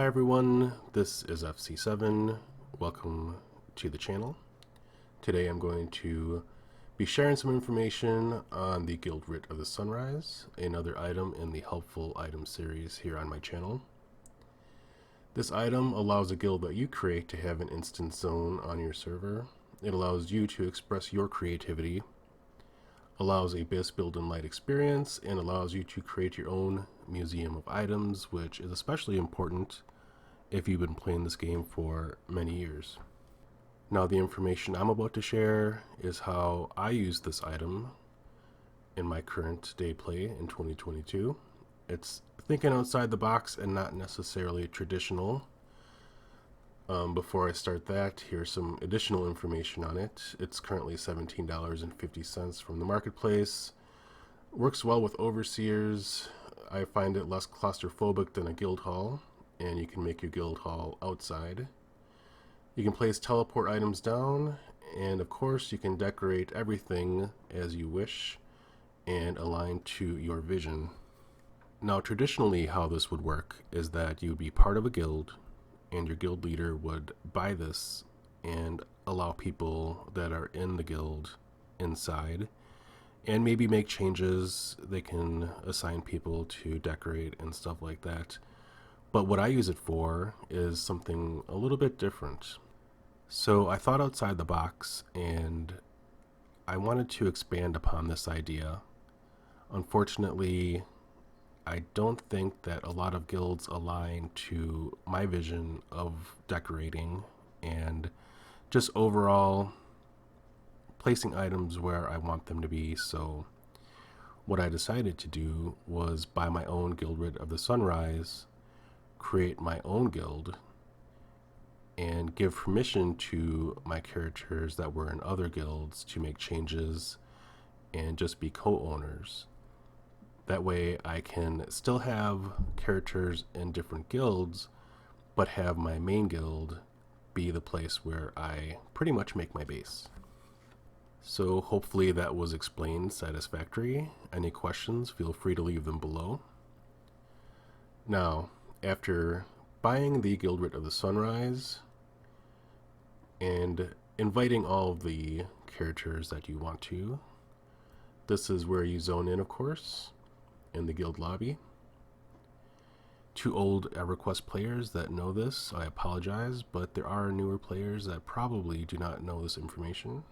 Hi everyone, this is FC7. Welcome to the channel. Today I'm going to be sharing some information on the Guild Writ of the Sunrise, another item in the helpful item series here on my channel. This item allows a guild that you create to have an instance zone on your server. It allows you to express your creativity, allows a base build and light experience, and allows you to create your own museum of items, which is especially important if you've been playing this game for many years. Now, the information I'm about to share is how I use this item in my current day play in 2022. It's thinking outside the box and not necessarily traditional. Before I start that, here's some additional information on it. It's currently $17.50 from the marketplace. Works well with overseers. I find it less claustrophobic than a guild hall, and you can make your guild hall outside. You can place teleport items down, and of course you can decorate everything as you wish and align to your vision. Now, traditionally how this would work is that you would be part of a guild, and your guild leader would buy this and allow people that are in the guild inside and maybe make changes. They can assign people to decorate and stuff like that. But what I use it for is something a little bit different. So I thought outside the box and I wanted to expand upon this idea. Unfortunately, I don't think that a lot of guilds align to my vision of decorating and just overall placing items where I want them to be. So what I decided to do was buy my own Guild Writ of the Sunrise, create my own guild, and give permission to my characters that were in other guilds to make changes and just be co-owners. That way I can still have characters in different guilds, but have my main guild be the place where I pretty much make my base. So hopefully that was explained satisfactory. Any questions, feel free to leave them below. Now, after buying the Guild Writ of the Sunrise and inviting all of the characters that you want to, this is where you zone in, of course, in the guild lobby. To old EverQuest players that know this, I apologize, but there are newer players that probably do not know this information.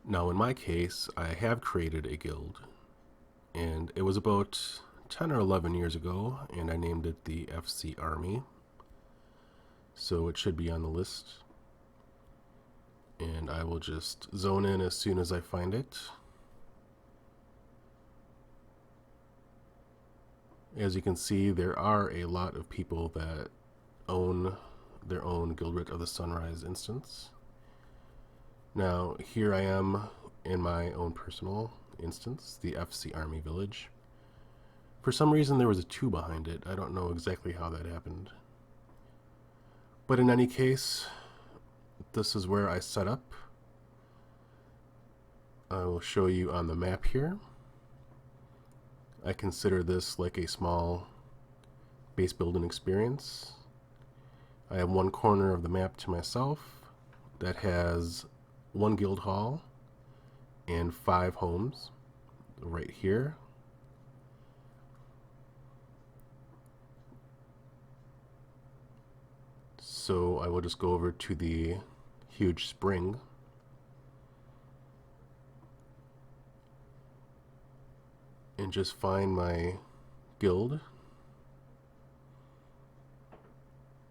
Now, in my case, I have created a guild, and it was about 10 or 11 years ago, and I named it the FC Army. So it should be on the list. And I will just zone in as soon as I find it. As you can see, there are a lot of people that own their own Guild Writ of the Sunrise instance. Now, here I am in my own personal instance, the FC Army Village. For some reason, there was a 2 behind it. I don't know exactly how that happened. But in any case, this is where I set up. I will show you on the map here. I consider this like a small base building experience. I have one corner of the map to myself that has 1 guild hall and 5 homes right here. So I will just go over to the huge spring. And just find my guild.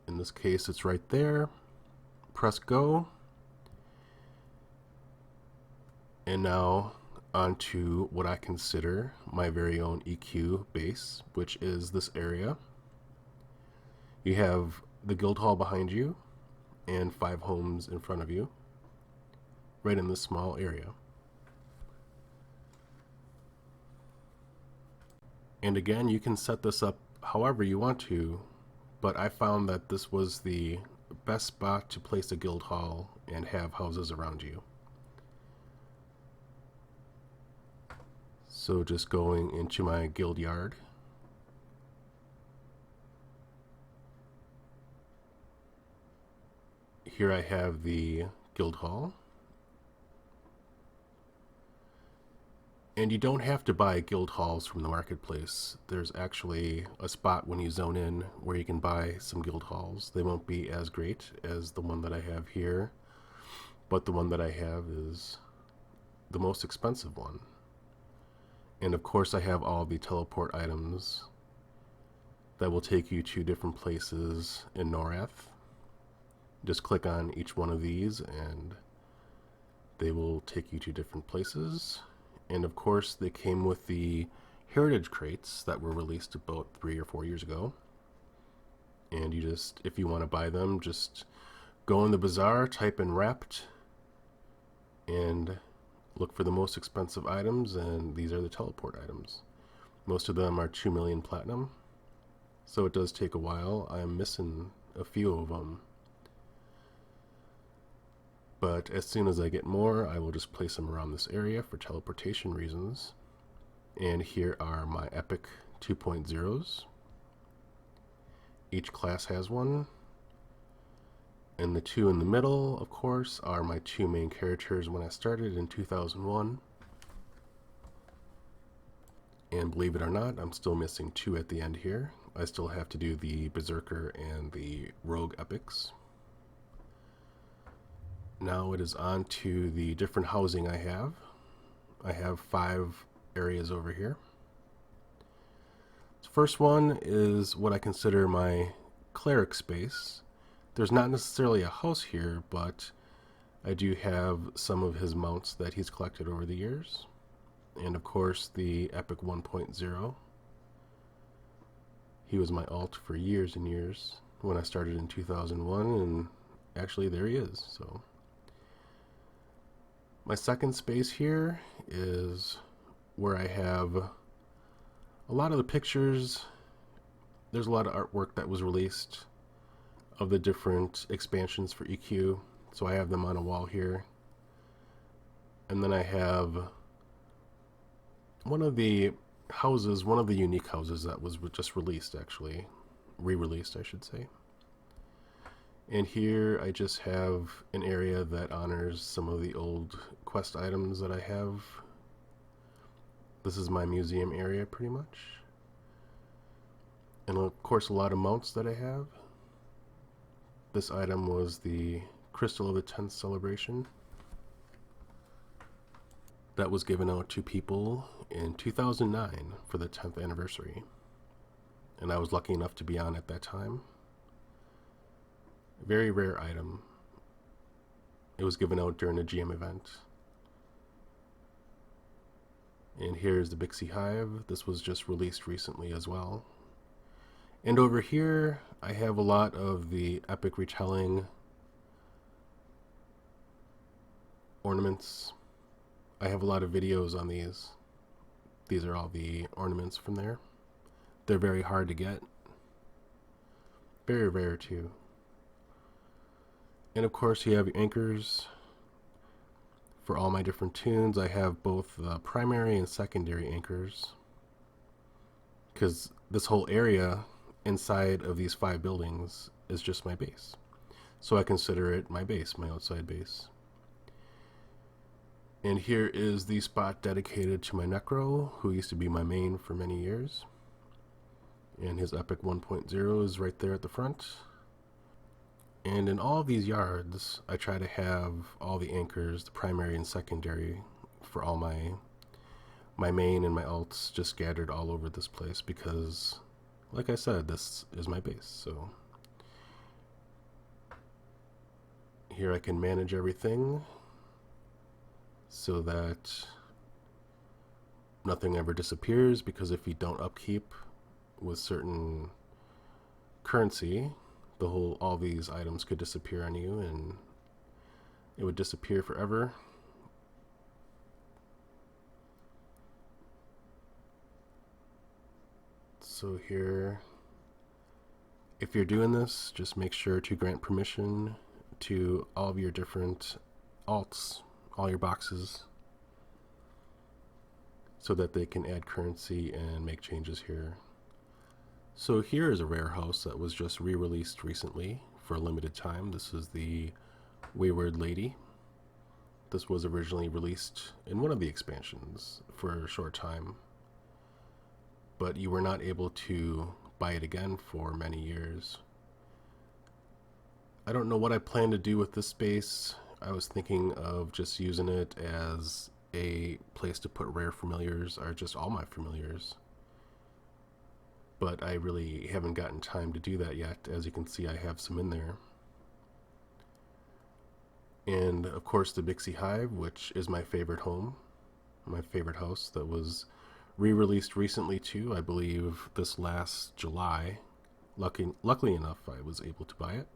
In this case, it's right there. Press go. And now onto what I consider my very own EQ base, which is this area. You have the guild hall behind you and 5 homes in front of you, right in this small area. And again, you can set this up however you want to, but I found that this was the best spot to place a guild hall and have houses around you. So just going into my guild yard, Here I have the guild hall. And you don't have to buy guild halls from the marketplace. There's actually a spot when you zone in where you can buy some guild halls. They won't be as great as the one that I have here, but the one that I have is the most expensive one. And of course I have all the teleport items that will take you to different places in Norath. Just click on each one of these and they will take you to different places. And of course they came with the heritage crates that were released about 3 or 4 years ago. And you just, if you want to buy them, just go in the bazaar, type in wrapped, and look for the most expensive items, and these are the teleport items. Most of them are 2 million platinum, so it does take a while. I'm missing a few of them. But as soon as I get more, I will just place them around this area for teleportation reasons. And here are my epic 2.0s. Each class has one. And the two in the middle, of course, are my two main characters when I started in 2001. And believe it or not, I'm still missing two at the end here. I still have to do the Berserker and the Rogue epics. Now it is on to the different housing I have. I have 5 areas over here. The first one is what I consider my cleric space. There's not necessarily a house here, but I do have some of his mounts that he's collected over the years. And of course the Epic 1.0. He was my alt for years and years when I started in 2001, and actually there he is. So my second space here is where I have a lot of the pictures. There's a lot of artwork that was released of the different expansions for EQ, so I have them on a wall here. And then I have one of the houses, one of the unique houses that was just released, actually re-released I should say. And here I just have an area that honors some of the old quest items that I have. This is my museum area pretty much. And of course a lot of mounts that I have. This item was the Crystal of the 10th Celebration that was given out to people in 2009 for the 10th anniversary. And I was lucky enough to be on at that time. Very rare item. It was given out during a GM event. And here's the Bixi Hive. This was just released recently as well. And over here I have a lot of the epic retelling ornaments. I have a lot of videos on these. These are all the ornaments from there. They're very hard to get. Very rare too. And of course you have your anchors for all my different tunes. I have both primary and secondary anchors, because this whole area inside of these 5 buildings is just my base. So I consider it my base, my outside base. And here is the spot dedicated to my Necro, who used to be my main for many years. And his Epic 1.0 is right there at the front. And in all of these yards, I try to have all the anchors, the primary and secondary, for all my main and my alts just scattered all over this place, because, like I said, this is my base. So here I can manage everything so that nothing ever disappears, because if you don't upkeep with certain currency, all these items could disappear on you and it would disappear forever. So here, if you're doing this, just make sure to grant permission to all of your different alts, all your boxes, so that they can add currency and make changes here. So here is a rare house that was just re-released recently for a limited time. This is the Wayward Lady. This was originally released in one of the expansions for a short time, but you were not able to buy it again for many years. I don't know what I plan to do with this space. I was thinking of just using it as a place to put rare familiars, or just all my familiars. But I really haven't gotten time to do that yet. As you can see, I have some in there. And of course the Bixi Hive, which is my favorite home, my favorite house, that was re-released recently too, I believe this last July. Luckily enough, I was able to buy it.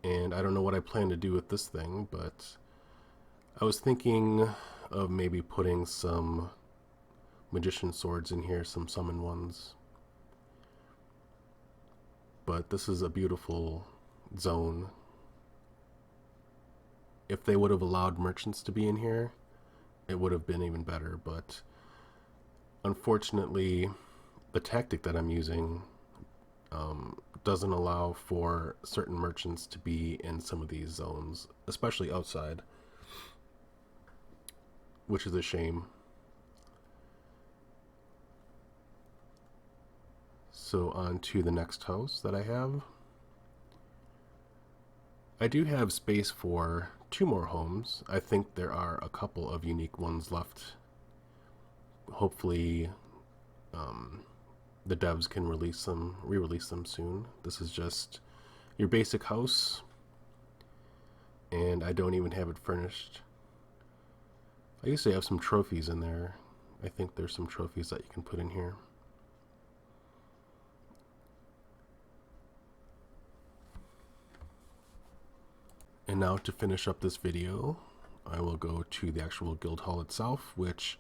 And I don't know what I plan to do with this thing, but I was thinking of maybe putting some magician swords in here, some summon ones. But this is a beautiful zone. If they would have allowed merchants to be in here, it would have been even better, but unfortunately the tactic that I'm using doesn't allow for certain merchants to be in some of these zones, especially outside, which is a shame. So on to the next house that I have. I do have space for 2 more homes. I think there are a couple of unique ones left. Hopefully the devs can re-release them soon. This is just your basic house, and I don't even have it furnished. I used to have some trophies in there. I think there's some trophies that you can put in here. And now to finish up this video, I will go to the actual guild hall itself, which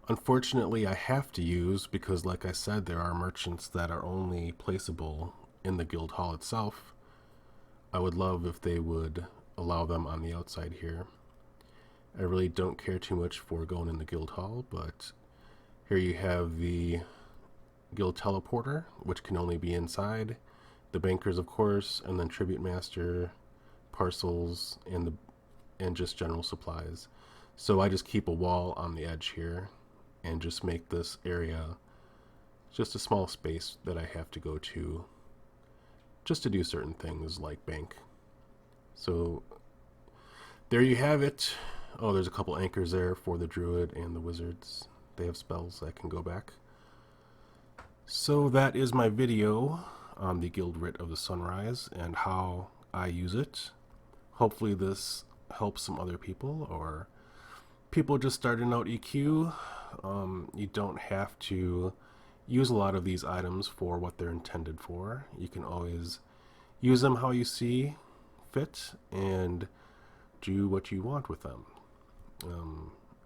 unfortunately I have to use because, like I said, there are merchants that are only placeable in the guild hall itself. I would love if they would allow them on the outside here. I really don't care too much for going in the guild hall, but here you have the guild teleporter, which can only be inside, the bankers of course, and then tribute master, parcels, and just general supplies. So I just keep a wall on the edge here and just make this area just a small space that I have to go to just to do certain things like bank. So there you have it. Oh, there's a couple anchors there for the druid and the wizards. They have spells that can go back. So that is my video on the Guild Writ of the Sunrise and how I use it. Hopefully this helps some other people, or people just starting out EQ. You don't have to use a lot of these items for what they're intended for. You can always use them how you see fit and do what you want with them.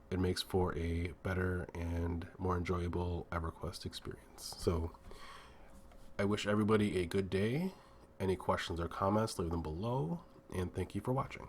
It makes for a better and more enjoyable EverQuest experience. So I wish everybody a good day. Any questions or comments, leave them below. And thank you for watching.